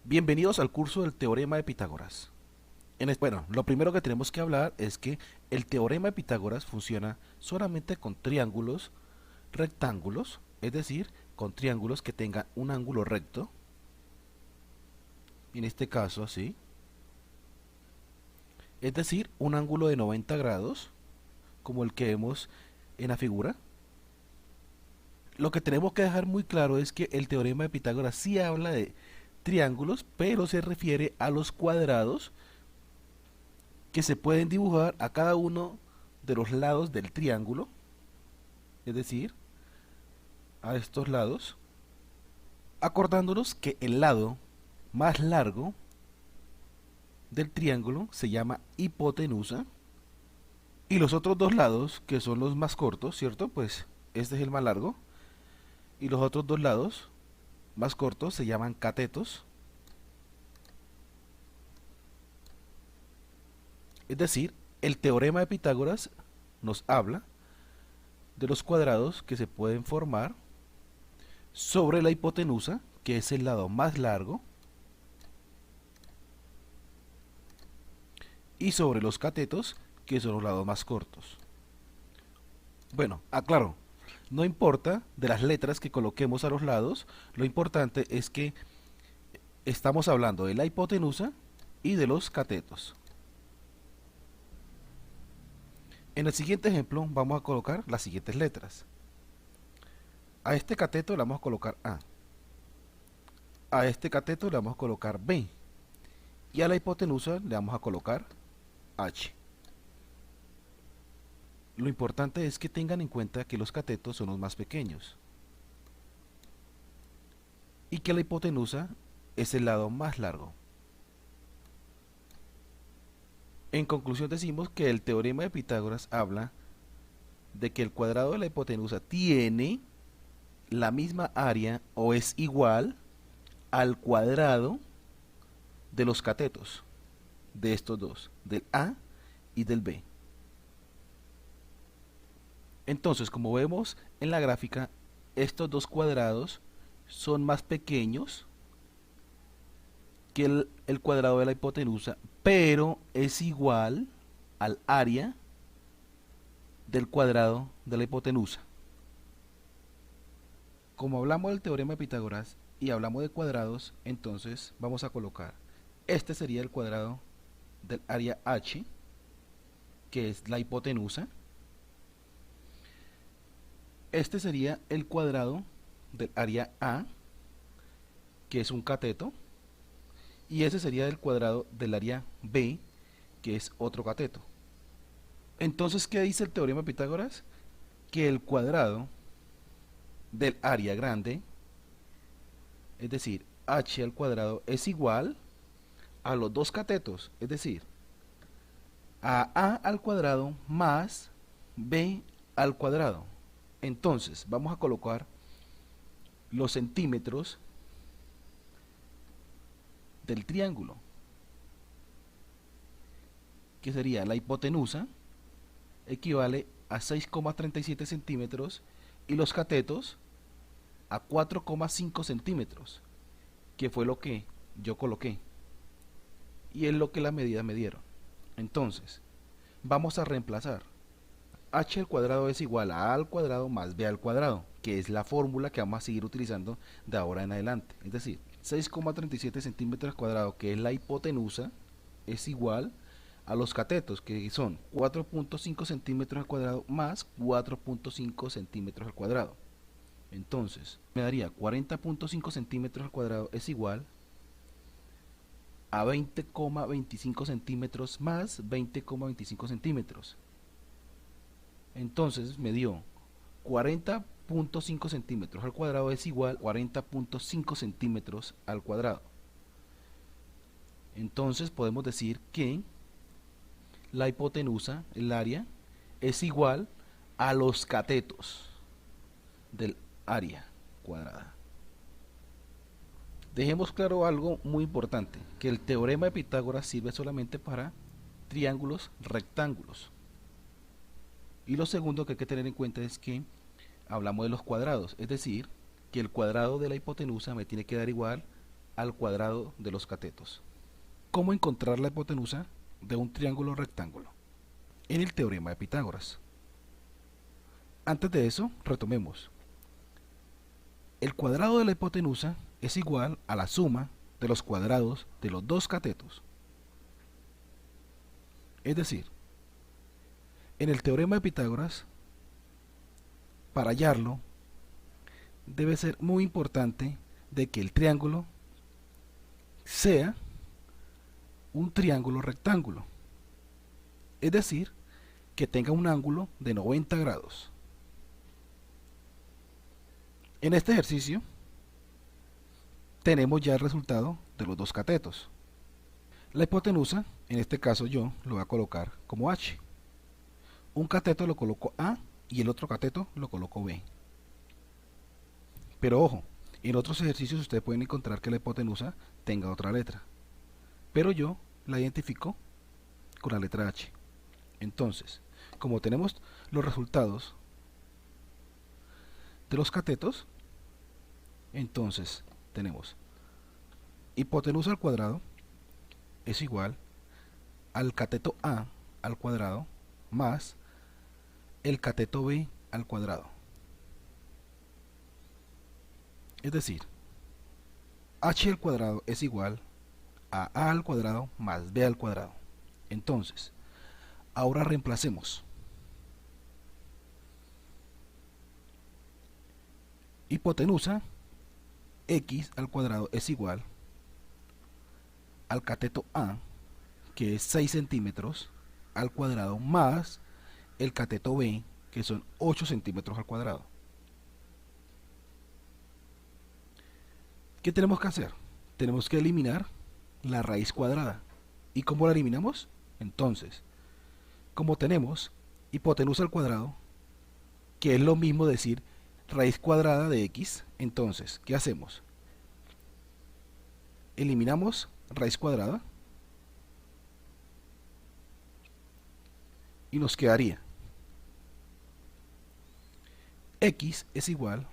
Bienvenidos al curso del Teorema de Pitágoras. Bueno, lo primero que tenemos que hablar es que el Teorema de Pitágoras funciona solamente con triángulos rectángulos, es decir, con triángulos que tengan un ángulo recto, en este caso así, es decir, un ángulo de 90 grados, como el que vemos en la figura. Lo que tenemos que dejar muy claro es que el Teorema de Pitágoras sí habla de triángulos, pero se refiere a los cuadrados que se pueden dibujar a cada uno de los lados del triángulo, es decir, a estos lados, acordándonos que el lado más largo del triángulo se llama hipotenusa y los otros dos lados, que son los más cortos, ¿cierto? Pues este es el más largo y los otros dos lados más cortos se llaman catetos, es decir, el teorema de Pitágoras nos habla de los cuadrados que se pueden formar sobre la hipotenusa, que es el lado más largo, y sobre los catetos, que son los lados más cortos. Bueno, aclaro, no importa de las letras que coloquemos a los lados, lo importante es que estamos hablando de la hipotenusa y de los catetos. En el siguiente ejemplo vamos a colocar las siguientes letras. A este cateto le vamos a colocar A. A este cateto le vamos a colocar B. Y a la hipotenusa le vamos a colocar H. Lo importante es que tengan en cuenta que los catetos son los más pequeños y que la hipotenusa es el lado más largo. En conclusión decimos que el teorema de Pitágoras habla de que el cuadrado de la hipotenusa tiene la misma área o es igual al cuadrado de los catetos de estos dos, del A y del B. Entonces, como vemos en la gráfica, estos dos cuadrados son más pequeños que el cuadrado de la hipotenusa, pero es igual al área del cuadrado de la hipotenusa. Como hablamos del teorema de Pitágoras y hablamos de cuadrados, entonces vamos a colocar, este sería el cuadrado del área H, que es la hipotenusa. Este sería el cuadrado del área A, que es un cateto. Y ese sería el cuadrado del área B, que es otro cateto. Entonces, ¿qué dice el teorema de Pitágoras? Que el cuadrado del área grande, es decir, h al cuadrado, es igual a los dos catetos, es decir, a al cuadrado más b al cuadrado. Entonces, vamos a colocar los centímetros del triángulo, que sería la hipotenusa, equivale a 6,37 centímetros y los catetos a 4,5 centímetros, que fue lo que yo coloqué y es lo que las medidas me dieron. Entonces, vamos a reemplazar. H al cuadrado es igual a al cuadrado más b al cuadrado, que es la fórmula que vamos a seguir utilizando de ahora en adelante. Es decir, 6,37 centímetros cuadrados, que es la hipotenusa, es igual a los catetos, que son 4,5 centímetros al cuadrado más 4,5 centímetros al cuadrado. Entonces, me daría 40,5 centímetros al cuadrado es igual a 20,25 centímetros más 20,25 centímetros. Entonces me dio 40,5 centímetros al cuadrado es igual a 40,5 centímetros al cuadrado. Entonces podemos decir que la hipotenusa, el área, es igual a los catetos del área cuadrada. Dejemos claro algo muy importante, que el teorema de Pitágoras sirve solamente para triángulos rectángulos. Y lo segundo que hay que tener en cuenta es que hablamos de los cuadrados, es decir, que el cuadrado de la hipotenusa me tiene que dar igual al cuadrado de los catetos. ¿Cómo encontrar la hipotenusa de un triángulo rectángulo? En el teorema de Pitágoras. Antes de eso, retomemos. El cuadrado de la hipotenusa es igual a la suma de los cuadrados de los dos catetos. Es decir, en el teorema de Pitágoras, para hallarlo, debe ser muy importante de que el triángulo sea un triángulo rectángulo. Es decir, que tenga un ángulo de 90 grados. En este ejercicio tenemos ya el resultado de los dos catetos. La hipotenusa, en este caso yo lo voy a colocar como H. Un cateto lo coloco A y el otro cateto lo coloco B. Pero ojo, en otros ejercicios ustedes pueden encontrar que la hipotenusa tenga otra letra. Pero yo la identifico con la letra H. Entonces, como tenemos los resultados de los catetos, entonces tenemos hipotenusa al cuadrado es igual al cateto A al cuadrado más el cateto B al cuadrado. Es decir, H al cuadrado es igual a A al cuadrado más B al cuadrado. Entonces, ahora reemplacemos. Hipotenusa X al cuadrado es igual al cateto A, que es 6 centímetros al cuadrado, más el cateto B, que son 8 centímetros al cuadrado. ¿Qué tenemos que hacer? Tenemos que eliminar la raíz cuadrada. ¿Y cómo la eliminamos? Entonces, como tenemos hipotenusa al cuadrado, que es lo mismo decir raíz cuadrada de X, entonces, ¿qué hacemos? Eliminamos raíz cuadrada y nos quedaría X es igual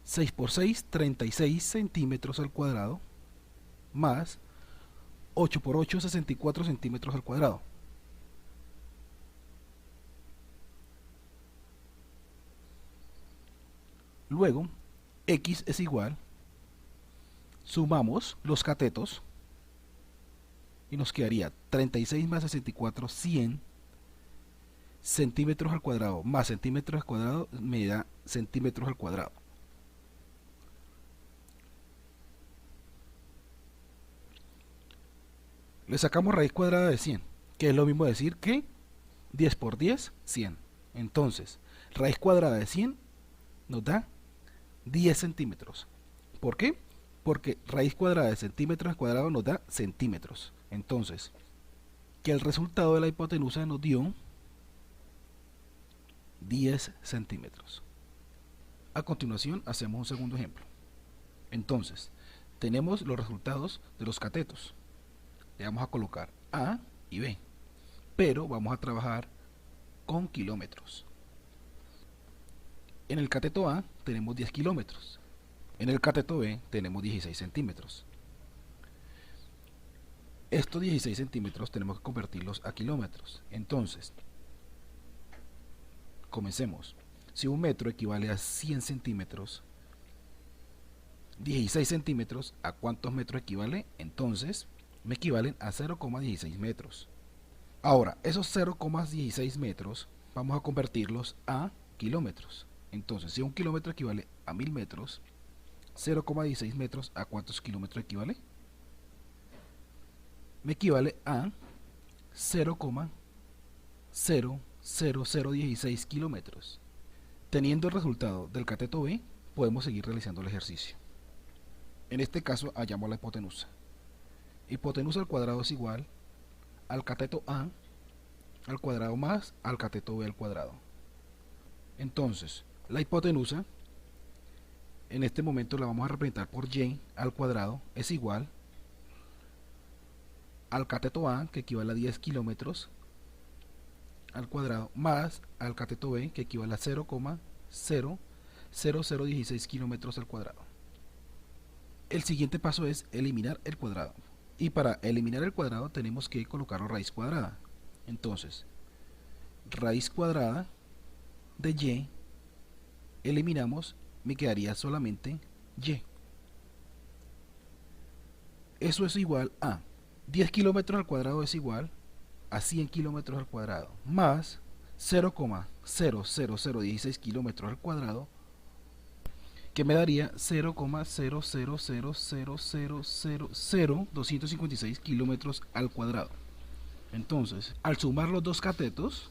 6 por 6, 36 centímetros al cuadrado, más 8 por 8, 64 centímetros al cuadrado. Luego, X es igual, sumamos los catetos y nos quedaría 36 más 64, 100 centímetros al cuadrado, más centímetros al cuadrado me da centímetros al cuadrado. Le sacamos raíz cuadrada de 100, que es lo mismo decir que 10 por 10, 100. Entonces, raíz cuadrada de 100 nos da 10 centímetros. ¿Por qué? Porque raíz cuadrada de centímetros al cuadrado nos da centímetros. Entonces, que el resultado de la hipotenusa nos dio 10 centímetros. A continuación, hacemos un segundo ejemplo. Entonces, tenemos los resultados de los catetos. Le vamos a colocar A y B, pero vamos a trabajar con kilómetros. En el cateto A tenemos 10 kilómetros, en el cateto B tenemos 16 centímetros. Estos 16 centímetros tenemos que convertirlos a kilómetros. Entonces, comencemos. Si un metro equivale a 100 centímetros, 16 centímetros, ¿a cuántos metros equivale? Entonces, me equivalen a 0,16 metros. Ahora, esos 0,16 metros vamos a convertirlos a kilómetros. Entonces, si un kilómetro equivale a 1000 metros, 0,16 metros, ¿a cuántos kilómetros equivale? Me equivale a 0,00016 kilómetros. Teniendo el resultado del cateto B, podemos seguir realizando el ejercicio. En este caso, hallamos la hipotenusa. Hipotenusa al cuadrado es igual al cateto A al cuadrado más al cateto B al cuadrado. Entonces, la hipotenusa, en este momento la vamos a representar por y al cuadrado, es igual al cateto A, que equivale a 10 kilómetros al cuadrado, más al cateto B, que equivale a 0,00016 kilómetros al cuadrado. El siguiente paso es eliminar el cuadrado. Y para eliminar el cuadrado tenemos que colocar raíz cuadrada. Entonces, raíz cuadrada de y, eliminamos, me quedaría solamente y. Eso es igual a 10 kilómetros al cuadrado es igual a 100 kilómetros al cuadrado más 0,00016 kilómetros al cuadrado, que me daría 0,000000256 kilómetros al cuadrado. Entonces, al sumar los dos catetos,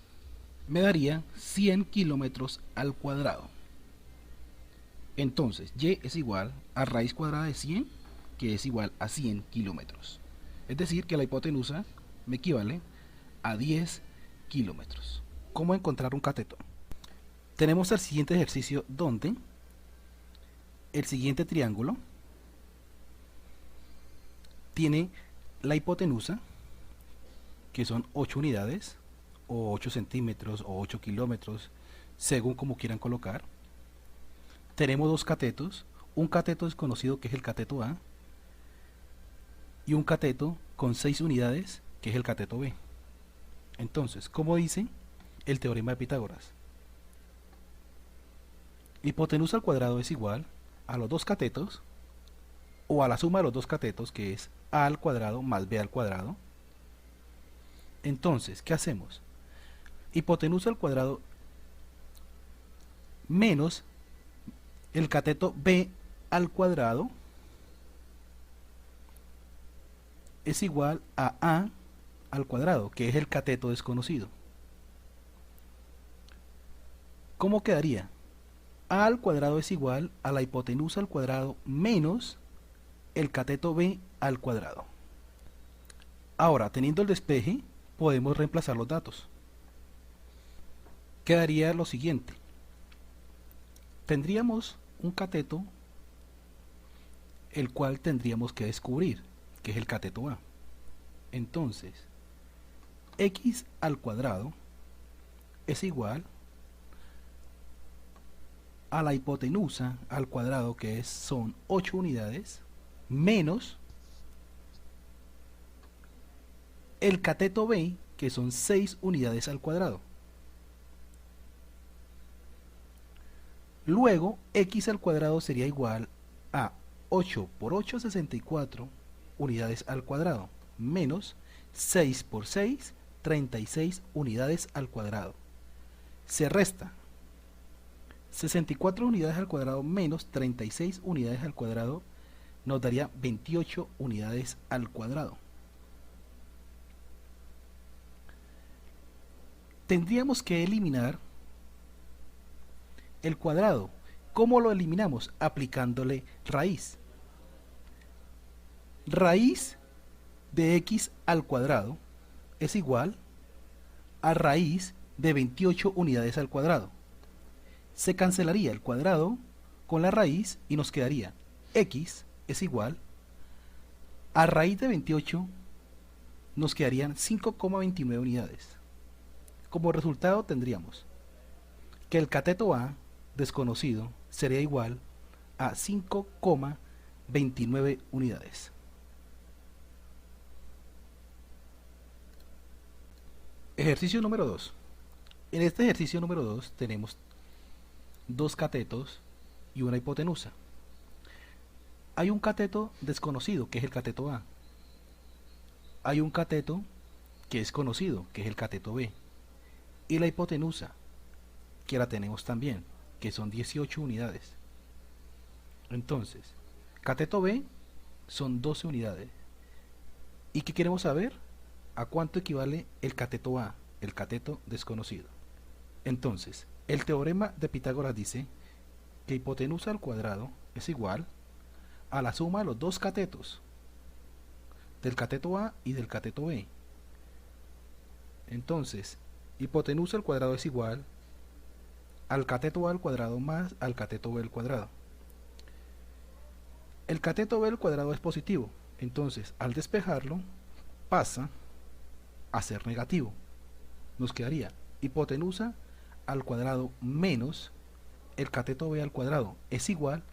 me daría 100 kilómetros al cuadrado. Entonces, y es igual a raíz cuadrada de 100, que es igual a 100 kilómetros. Es decir, que la hipotenusa me equivale a 10 kilómetros. ¿Cómo encontrar un cateto? Tenemos el siguiente ejercicio donde el siguiente triángulo tiene la hipotenusa, que son 8 unidades, o 8 centímetros, o 8 kilómetros, según como quieran colocar. Tenemos dos catetos, un cateto desconocido que es el cateto A, y un cateto con 6 unidades que es el cateto B. Entonces, como dice el teorema de Pitágoras, hipotenusa al cuadrado es igual a los dos catetos, o a la suma de los dos catetos, que es a al cuadrado más b al cuadrado. Entonces, ¿qué hacemos? Hipotenusa al cuadrado menos el cateto b al cuadrado es igual a al cuadrado, que es el cateto desconocido. ¿Cómo quedaría? A al cuadrado es igual a la hipotenusa al cuadrado menos el cateto b al cuadrado. Ahora, teniendo el despeje, podemos reemplazar los datos. Quedaría lo siguiente. Tendríamos un cateto, el cual tendríamos que descubrir, que es el cateto A. Entonces, x al cuadrado es igual a la hipotenusa al cuadrado, que son 8 unidades, menos el cateto B, que son 6 unidades al cuadrado. Luego, x al cuadrado sería igual a 8 por 8, 64 unidades al cuadrado, menos 6 por 6, 36 unidades al cuadrado. Se resta 64 unidades al cuadrado menos 36 unidades al cuadrado, nos daría 28 unidades al cuadrado. Tendríamos que eliminar el cuadrado. ¿Cómo lo eliminamos? Aplicándole raíz. Raíz de x al cuadrado es igual a raíz de 28 unidades al cuadrado. Se cancelaría el cuadrado con la raíz y nos quedaría x es igual a raíz de 28, nos quedarían 5,29 unidades. Como resultado tendríamos que el cateto A desconocido sería igual a 5,29 unidades. Ejercicio número 2. En este ejercicio número 2 tenemos dos catetos y una hipotenusa. Hay un cateto desconocido, que es el cateto A. Hay un cateto que es conocido, que es el cateto B. Y la hipotenusa, que la tenemos también, que son 18 unidades. Entonces, cateto B son 12 unidades. ¿Y qué queremos saber? ¿A cuánto equivale el cateto A, el cateto desconocido? Entonces, el teorema de Pitágoras dice que hipotenusa al cuadrado es igual a la suma de los dos catetos, del cateto A y del cateto B. Entonces, hipotenusa al cuadrado es igual al cateto A al cuadrado más al cateto B al cuadrado. El cateto B al cuadrado es positivo, entonces al despejarlo pasa a ser negativo. Nos quedaría hipotenusa al cuadrado menos el cateto B al cuadrado es igual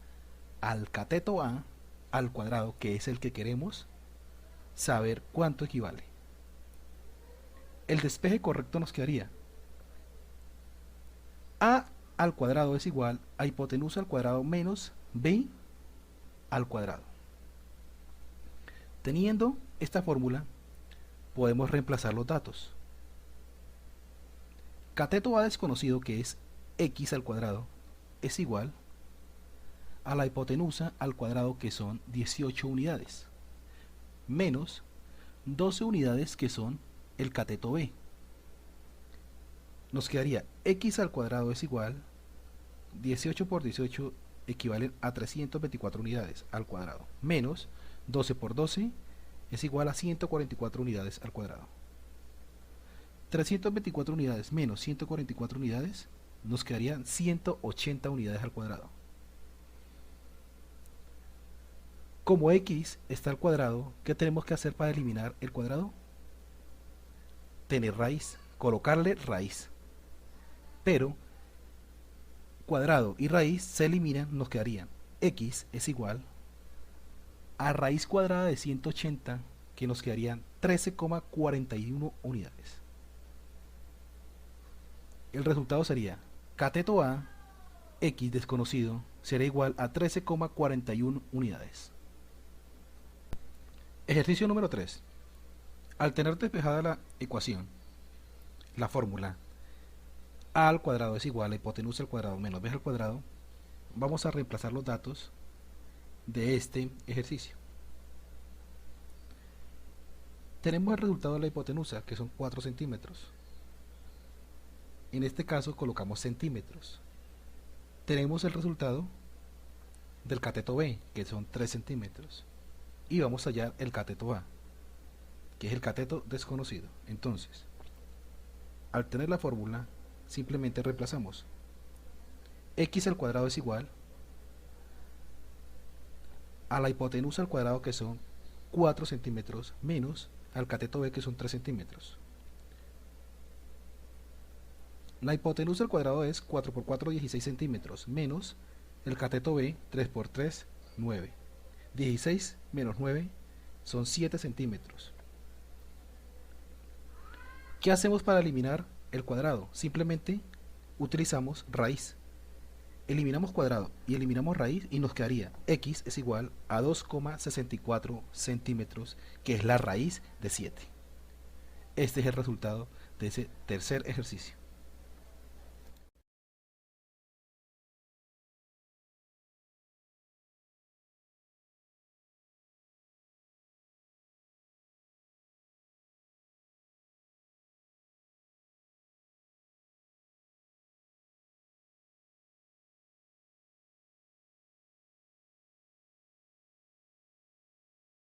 al cateto A al cuadrado, que es el que queremos saber cuánto equivale. El despeje correcto nos quedaría a al cuadrado es igual a hipotenusa al cuadrado menos b al cuadrado. Teniendo esta fórmula, podemos reemplazar los datos. Cateto A desconocido, que es x al cuadrado, es igual a la hipotenusa al cuadrado, que son 18 unidades, menos 12 unidades, que son el cateto B. Nos quedaría x al cuadrado es igual, 18 por 18 equivalen a 324 unidades al cuadrado, menos 12 por 12 es igual a 144 unidades al cuadrado. 324 unidades menos 144 unidades nos quedarían 180 unidades al cuadrado. Como x está al cuadrado, ¿qué tenemos que hacer para eliminar el cuadrado? Tener raíz, colocarle raíz. Pero cuadrado y raíz se eliminan, nos quedarían x es igual a raíz cuadrada de 180, que nos quedarían 13,41 unidades. El resultado sería cateto A, x desconocido, será igual a 13,41 unidades. Ejercicio número 3. Al tener despejada la ecuación, la fórmula a al cuadrado es igual a hipotenusa al cuadrado menos b al cuadrado, vamos a reemplazar los datos de este ejercicio. Tenemos el resultado de la hipotenusa, que son 4 centímetros. En este caso colocamos centímetros. Tenemos el resultado del cateto B, que son 3 centímetros. Y vamos a hallar el cateto A, que es el cateto desconocido. Entonces, al tener la fórmula, simplemente reemplazamos. X al cuadrado es igual a la hipotenusa al cuadrado, que son 4 centímetros, menos al cateto B, que son 3 centímetros. La hipotenusa al cuadrado es 4 por 4, 16 centímetros, menos el cateto B, 3 por 3, 9. 16 menos 9 son 7 centímetros. ¿Qué hacemos para eliminar el cuadrado? Simplemente utilizamos raíz. Eliminamos cuadrado y eliminamos raíz y nos quedaría x es igual a 2,64 centímetros, que es la raíz de 7. Este es el resultado de ese tercer ejercicio.